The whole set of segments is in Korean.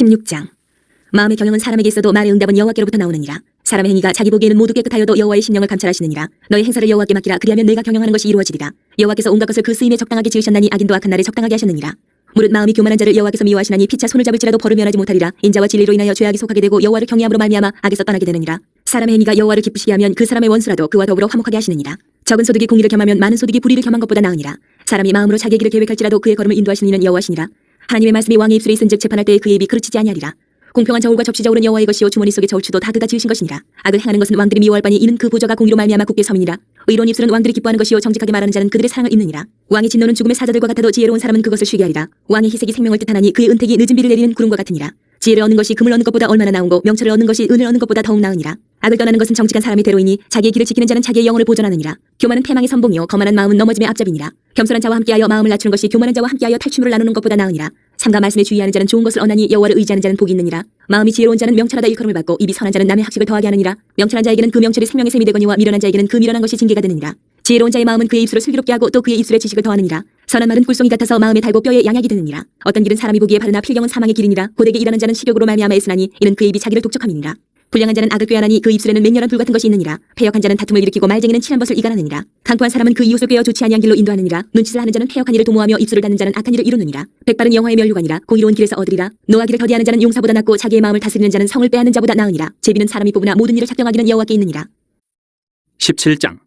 16장. 마음의 경영은 사람에게 있어도 말의 응답은 여호와께로부터 나오느니라. 사람의 행위가 자기 보기에는 모두 깨끗하여도 여호와의 심령을 감찰하시느니라. 너의 행사를 여호와께 맡기라. 그리하면 내가 경영하는 것이 이루어지리라. 여호와께서 온갖 것을 그 쓰임에 적당하게 지으셨나니 악인도 악한 날에 적당하게 하셨느니라. 무릇 마음이 교만한 자를 여호와께서 미워하시나니 피차 손을 잡을지라도 벌을 면하지 못하리라. 인자와 진리로 인하여 죄악이 속하게 되고 여호와를 경외함으로 말미암아 악에서 떠나게 되느니라. 사람의 행위가 여호와를 기쁘시게 하면 그 사람의 원수라도 그와 더불어 화목하게 하시느니라. 적은 소득이 공의를 겸하면 많은 소득이 불의를 겸한 것보다 나으니라. 사람이 마음으로 자기의 길을 계획할지라도 그의 걸음을 인도하시는 이는 여호와시니라. 하나님의 말씀이 왕의 입술에 있은즉 재판할 때에 그의 입이 그르치지 아니하리라. 공평한 저울과 접시 저울은 여호와의 것이요 주머니 속의 저울추도 다 그가 지으신 것이니라. 악을 행하는 것은 왕들이 미워할 바니 이는 그 보좌가 공의로 말미암아 굳게 섬이니라. 의로운 입술은 왕들이 기뻐하는 것이요 정직하게 말하는 자는 그들의 사랑을 입느니라. 왕의 진노는 죽음의 사자들과 같아도 지혜로운 사람은 그것을 쉬게 하리라. 왕의 희색이 생명을 뜻하나니 그의 은택이 늦은 비를 내리는 구름과 같으니라. 지혜를 얻는 것이 금을 얻는 것보다 얼마나 나은고 명철을 얻는 것이 은을 얻는 것보다 더욱 나으니라. 악을 떠나는 것은 정직한 사람의 대로이니 자기의 길을 지키는 자는 자기의 영혼을 보존하느니라. 교만은 패망의 선봉이요 거만한 마음은 넘어짐의 앞잡이니라. 겸손한 자와 함께하여 마음을 낮추는 것이 교만한 자와 함께하여 탈취물을 나누는 것보다 나으니라. 삼가 말씀에 주의하는 자는 좋은 것을 얻나니 여호와를 의지하는 자는 복이 있느니라. 마음이 지혜로운 자는 명철하다 일컬음을 받고 입이 선한 자는 남의 학식을 더하게 하느니라. 명철한 자에게는 그 명철이 생명의 샘이 되거니와 미련한 자에게는 그 미련한 것이 징계가 되느니라. 지혜로운 자의 마음은 그의 입술을 슬기롭게 하고 또 그의 입술에 지식을 더하느니라. 선한 말은 꿀송이 같아서 마음에 달고 뼈에 양약이 되느니라. 어떤 길은 사람이 보기에 바르나 필경은 사망의 길이니라. 고되게 일하는 자는 식욕으로 말미암아 애쓰나니 이는 그의 입이 자기를 독촉함이니라. 불량한 자는 악을 꾀하나니 그 입술에는 맹렬한 불 같은 것이 있느니라. 패역한 자는 다툼을 일으키고 말쟁이는 친한 벗을 이간하느니라. 강포한 사람은 그 이웃을 꾀어 좋지 아니한 길로 인도하느니라. 눈짓을 하는 자는 패역한 일을 도모하며 입술을 닫는 자는 악한 일을 이루느니라. 백발은 영화의 멸류관이라. 공의로운 길에서 얻으리라. 노하기를 더디하는 자는 용사보다 낫고 자기의 마음을 다스리는 자는 성을 빼앗는 자보다 나으니라. 제비는 사람이 뽑으나 모든 일을 작정하기는 여호와께 있느니라. 17장.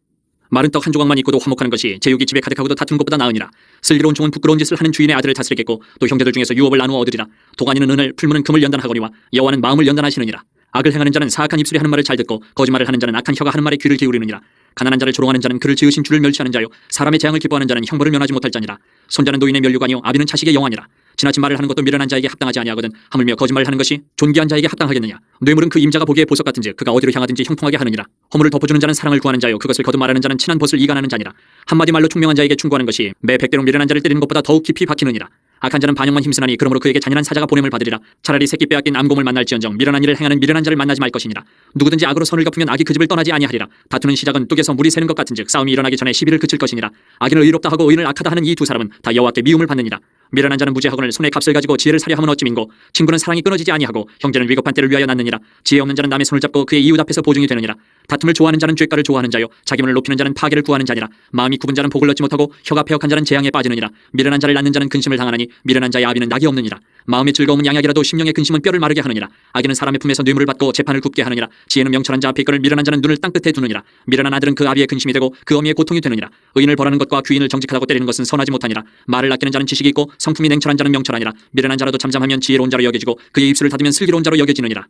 마른 떡 한 조각만 있고도 화목하는 것이 제육이 집에 가득하고도 다툰 것보다 나으니라. 슬기로운 종은 부끄러운 짓을 하는 주인의 아들을 다스리겠고 또 형제들 중에서 유업을 나누어 얻으리라. 도가니는 은을 풀무는 금을 연단하거니와 여호와는 마음을 연단하시느니라. 악을 행하는 자는 사악한 입술이 하는 말을 잘 듣고 거짓말을 하는 자는 악한 혀가 하는 말에 귀를 기울이느니라. 가난한 자를 조롱하는 자는 그를 지으신 주를 멸시하는 자요 사람의 재앙을 기뻐하는 자는 형벌을 면하지 못할 자니라. 손자는 노인의 멸류관이요 아비는 자식의 영화니라. 지나친 말을 하는 것도 미련한 자에게 합당하지 아니하거든 하물며 거짓말을 하는 것이 존귀한 자에게 합당하겠느냐. 뇌물은 그 임자가 보기에 보석 같은즉 그가 어디로 향하든지 형통하게 하느니라. 허물을 덮어주는 자는 사랑을 구하는 자요 그것을 거듭 말하는 자는 친한 벗을 이간하는 자니라. 한마디 말로 총명한 자에게 충고하는 것이 매 100대로 미련한 자를 때리는 것보다 더욱 깊이 박히느니라. 악한 자는 반역만 힘쓰나니 그러므로 그에게 잔인한 사자가 보냄을 받으리라. 차라리 새끼 빼앗긴 암곰을 만날지언정 미련한 일을 행하는 미련한 자를 만나지 말 것이니라. 누구든지 악으로 선을 갚으면 악이 그 집을 떠나지 아니하리라. 다투는 시작은 뚝에서 물이 새는 것 같은즉 싸움이 일어나기 전에 시비를 그칠 것이니라. 악인을 의롭다 하고 의인을 악하다 하는 이 두 사람은 다 여호와께 미움을 받느니라. 미련한 자는 무죄하거늘 손에 값을 가지고 지혜를 사려 함은 어찌민고 친구는 사랑이 끊어지지 아니하고 형제는 위급한 때를 위하여 낳느니라. 지혜 없는 자는 남의 손을 잡고 그의 이웃 앞에서 보증이 되느니라. 다툼을 좋아하는 자는 죗가를 좋아하는 자요 자기문을 높이는 자는 파괴를 구하는 자니라. 마음이 굽은 자는 복을 얻지 못하고 혀가 패역한 자는 재앙에 빠지느니라. 미련한 자를 낳는 자는 근심을 당하나니 미련한 자의 아비는 낙이 없느니라. 마음의 즐거움은 양약이라도 심령의 근심은 뼈를 마르게 하느니라. 악인은 사람의 품에서 뇌물을 받고 재판을 굽게 하느니라. 지혜는 명철한 자 앞에 있거늘 미련한 자는 눈을 땅끝에 두느니라. 미련한 아들은 그 아비의 근심이 되고 그 어미의 고통이 되느니라. 의인을 벌하는 것과 귀인을 정직하다고 때리는 것은 선하지 못하니라. 말을 아끼는 자는 지식이 있고 성품이 냉철한 자는 명철하니라. 미련한 자라도 잠잠하면 지혜로운 자로 여겨지고 그의 입술을 닫으면 슬기로운 자로 여겨지느니라.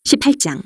18장.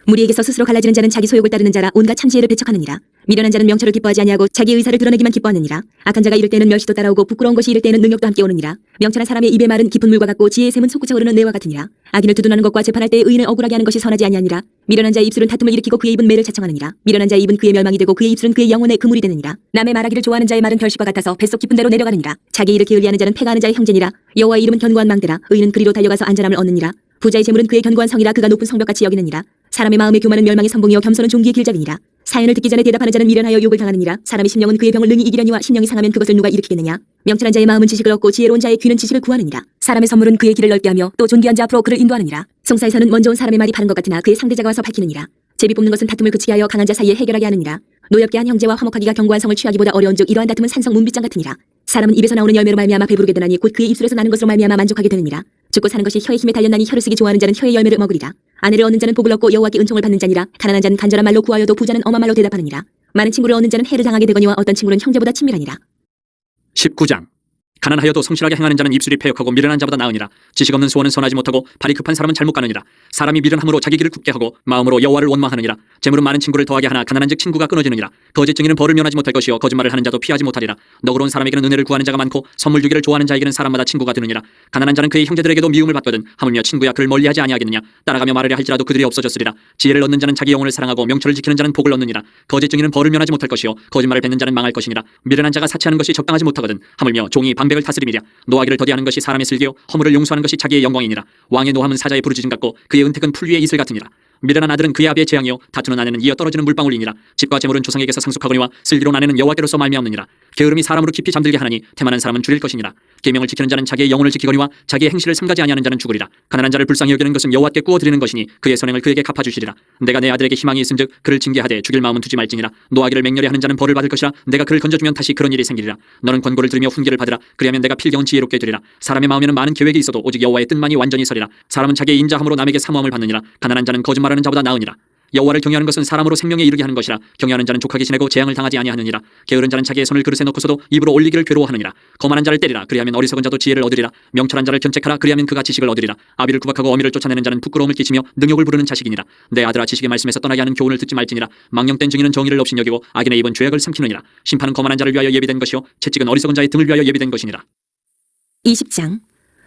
무리에게서 스스로 갈라지는 자는 자기 소욕을 따르는 자라 온갖 참지혜를 배척하느니라. 미련한 자는 명철을 기뻐하지 아니하고 자기 의사를 드러내기만 기뻐하느니라. 악한 자가 이를 때는 멸시도 따라오고 부끄러운 것이 이를 때는 능력도 함께 오느니라. 명철한 사람의 입의 말은 깊은 물과 같고 지혜의 샘은 솟구쳐 오르는 내와 같으니라. 악인을 두둔하는 것과 재판할 때에 의인을 억울하게 하는 것이 선하지 아니하니라. 미련한 자의 입술은 다툼을 일으키고 그의 입은 매를 자청하느니라. 미련한 자의 입은 그의 멸망이 되고 그의 입술은 그의 영혼의 그물이 되느니라. 남의 말하기를 좋아하는 자의 말은 별식과 같아서 뱃속 깊은 데로 내려가느니라. 자기 일을 게을리하는 자는 패가 하는 자의 형제니라. 여호와의 이름은 견고한 망대라. 의인은 그리로 달려가서 안전함을 얻느니라. 부자의 재물은 그의 견고한 성이라 그가 높은 성벽같이 여기느니라. 사람의 마음의 교만은 멸망의 선봉이요 겸손은 종기의 길잡이니라. 사연을 듣기 전에 대답하는 자는 미련하여 욕을 당하느니라. 사람의 심령은 그의 병을 능히 이기려니와 심령이 상하면 그것을 누가 일으키겠느냐. 명철한 자의 마음은 지식을 얻고 지혜로운 자의 귀는 지식을 구하느니라. 사람의 선물은 그의 길을 넓게 하며 또 존귀한 자 앞으로 그를 인도하느니라. 송사에서는 먼저 온 사람의 말이 바른 것 같으나 그의 상대자가 와서 밝히느니라. 제비 뽑는 것은 다툼을 그치게 하여 강한 자 사이에 해결하게 하느니라. 노엽게 한 형제와 화목하기가 견고한 성을 취하기보다 어려운즉 이러한 다툼은 산성 문빗장 같으니라. 사람은 입에서 나오는 열매로 말미암아 배부르게 되나니 곧 그의 입술에서 나는 것으로 말미암아 만족하게 되느니라. 죽고 사는 것이 혀의 힘에 달렸나니 혀를 쓰기 좋아하는 자는 혀의 열매를 먹으리라. 아내를 얻는 자는 복을 얻고 여호와께 은총을 받는 자니라. 가난한 자는 간절한 말로 구하여도 부자는 엄한 말로 대답하느니라. 많은 친구를 얻는 자는 해를 당하게 되거니와 어떤 친구는 형제보다 친밀하니라. 19장. 가난하여도 성실하게 행하는 자는 입술이 패역하고 미련한 자보다 나으니라. 지식 없는 소원은 선하지 못하고 발이 급한 사람은 잘못 가느니라. 사람이 미련함으로 자기 길을 굽게 하고 마음으로 여호와를 원망하느니라. 재물은 많은 친구를 더하게 하나 가난한즉 친구가 끊어지느니라. 거짓 증인은 벌을 면하지 못할 것이요 거짓말을 하는 자도 피하지 못하리라. 너그러운 사람에게는 은혜를 구하는 자가 많고 선물 주기를 좋아하는 자에게는 사람마다 친구가 되느니라. 가난한 자는 그의 형제들에게도 미움을 받거든 하물며 친구야 그를 멀리하지 아니하겠느냐. 따라가며 말하려 할지라도 그들이 없어졌으리라. 지혜를 얻는 자는 자기 영혼을 사랑하고 명철을 지키는 자는 복을 얻느니라. 거짓 증인은 벌을 면하지 못할 것이요 거짓말을 뱉는 자는 망할 것이니라. 미련한 자가 사치하는 것이 적당하지 못하거든 하물며 종이 방백을 다스림이랴. 노하기를 더디하는 것이 사람의 슬기요 허물을 용서하는 것이 자기의 영광이니라. 왕의 노함은 사자의 부르짖음 같고 그의 은택은 풀 위의 이슬 같으니라. 미련한 아들은 그의 아비의 재앙이요 다투는 아내는 이어 떨어지는 물방울이니라. 집과 재물은 조상에게서 상속하거니와 슬기로운 아내는 여호와께로서 말미암느니라. 게으름이 사람으로 깊이 잠들게 하나니 태만한 사람은 줄일 것이니라. 계명을 지키는 자는 자기의 영혼을 지키거니와 자기의 행실을 삼가지 아니하는 자는 죽으리라. 가난한 자를 불쌍히 여기는 것은 여호와께 구워 드리는 것이니 그의 선행을 그에게 갚아주시리라. 내가 내 아들에게 희망이 있은즉 그를 징계하되 죽일 마음은 두지 말지니라. 노하기를 맹렬히 하는 자는 벌을 받을 것이라. 내가 그를 건져주면 다시 그런 일이 생기리라. 너는 권고를 들으며 훈계를 받으라. 그리하면 내가 필경은 지혜롭게 되리라. 사람의 마음에는 많은 계획이 있어도 오직 여호와의 뜻만이 완전히 서리라. 사람은 자기의 인자함으로 남에게 사모함을 받느니라. 가난한 자는 거짓말하는 자보다 나으니라. 여호와를 경외하는 것은 사람으로 생명에 이르게 하는 것이라. 경외하는 자는 족하게 지내고 재앙을 당하지 아니하느니라. 게으른 자는 자기의 손을 그릇에 넣고서도 입으로 올리기를 괴로워하느니라. 거만한 자를 때리라. 그리하면 어리석은 자도 지혜를 얻으리라. 명철한 자를 견책하라. 그리하면 그가 지식을 얻으리라. 아비를 구박하고 어미를 쫓아내는 자는 부끄러움을 끼치며 능욕을 부르는 자식이니라. 내 아들아 지식의 말씀에서 떠나게 하는 교훈을 듣지 말지니라. 망령된 증인은 정의를 없인 여기고 악인의 입은 죄악을 삼키느니라. 심판은 거만한 자를 위하여 예비된 것이요 채찍은 어리석은 자의 등을 위하여 예비된 것이니라. 20장.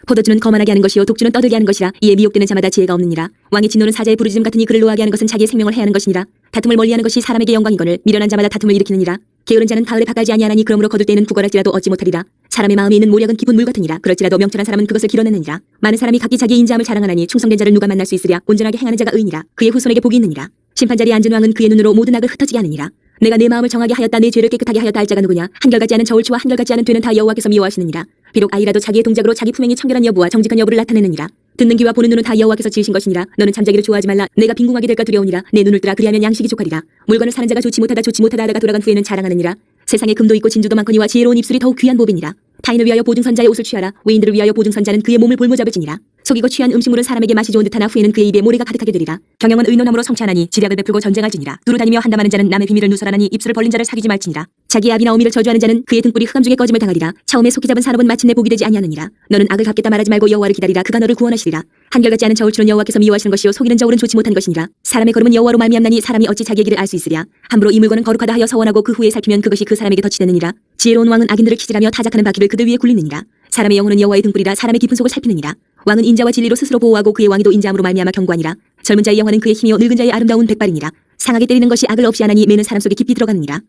포도주는 거만하게 하는 것이요 독주는 떠들게 하는 것이라. 이에 미혹되는 자마다 지혜가 없느니라. 왕의 진노는 사자의 부르짖음 같으니 그를 노하게 하는 것은 자기의 생명을 해하는 것이니라. 다툼을 멀리하는 것이 사람에게 영광이거늘 미련한 자마다 다툼을 일으키느니라. 게으른 자는 가을에 밭갈지 아니하나니 그러므로 거둘 때에는 구걸할지라도 얻지 못하리라. 사람의 마음에 있는 모략은 깊은 물 같으니라. 그럴지라도 명철한 사람은 그것을 길어내느니라. 많은 사람이 각기 자기의 인자함을 자랑하나니 충성된 자를 누가 만날 수 있으랴. 온전하게 행하는 자가 의인이라. 그의 후손에게 복이 있느니라. 심판자리에 앉은 왕은 그의 눈으로 모든 악을 흩어지게 하느니라. 내가 내 마음을 정하게 하였다. 내 죄를 깨끗하게 하였다 할 자가 누구냐. 한결같지 않은 저울치와 한결같지 않은 되는 다 여호와께서 미워하시느니라. 비록 아이라도 자기의 동작으로 자기 품행이 청결한 여부와 정직한 여부를 나타내느니라. 듣는 귀와 보는 눈은 다 여호와께서 지으신 것이니라. 너는 잠자기를 좋아하지 말라. 내가 빈궁하게 될까 두려우니라. 내 눈을 뜨라. 그리하면 양식이 족하리라. 물건을 사는 자가 좋지 못하다 하다가 돌아간 후에는 자랑하느니라. 세상에 금도 있고 진주도 많거니와 지혜로운 입술이 더욱 귀한 법이니라. 타인을 위하여 보증선자의 옷을 취하라. 외인들을 위하여 보증선자는 그의 몸을 볼모잡을 지니라. 속이고 취한 음식물은 사람에게 맛이 좋은 듯하나 후에는 그의 입에 모래가 가득하게 되리라. 경영은 의논함으로 성취하나니 지략을 베풀고 전쟁할지니라. 두루다니며 한담하는 자는 남의 비밀을 누설하나니 입술을 벌린 자를 사귀지 말지니라. 자기의 아비나 어미를 저주하는 자는 그의 등불이 흑암 중에 꺼짐을 당하리라. 처음에 속히 잡은 산업은 마침내 복이 되지 아니하느니라. 너는 악을 갚겠다 말하지 말고 여호와를 기다리라. 그가 너를 구원하시리라. 한결같지 않은 저울추는 여호와께서 미워하시는 것이요 속이는 저울은 좋지 못한 것이니라. 사람의 걸음은 여호와로 말미암나니 사람이 어찌 자기의 길을 알 수 있으랴. 함부로 이 물건은 거룩하다 하여 서원하고 그 후에 살피면 그것이 그 사람에게 덫이 되느니라. 지혜로운 왕은 악인들을 키질하며 타작하는 바퀴를 그들 위에 굴리느니라. 사람의 영혼은 여호와의 등불이라. 사람의 깊은 속을 살피느니라. 왕은 인자와 진리로 스스로 보호하고 그의 왕위도 인자함으로 말미암아 견고하니라. 젊은 자의 영화는 그의 힘이요 늙은 자의 아름다운 백발이니라. 상하게 때리는 것이 악을 없이 하나니 매는 사람 속에 깊이 들어가느니라.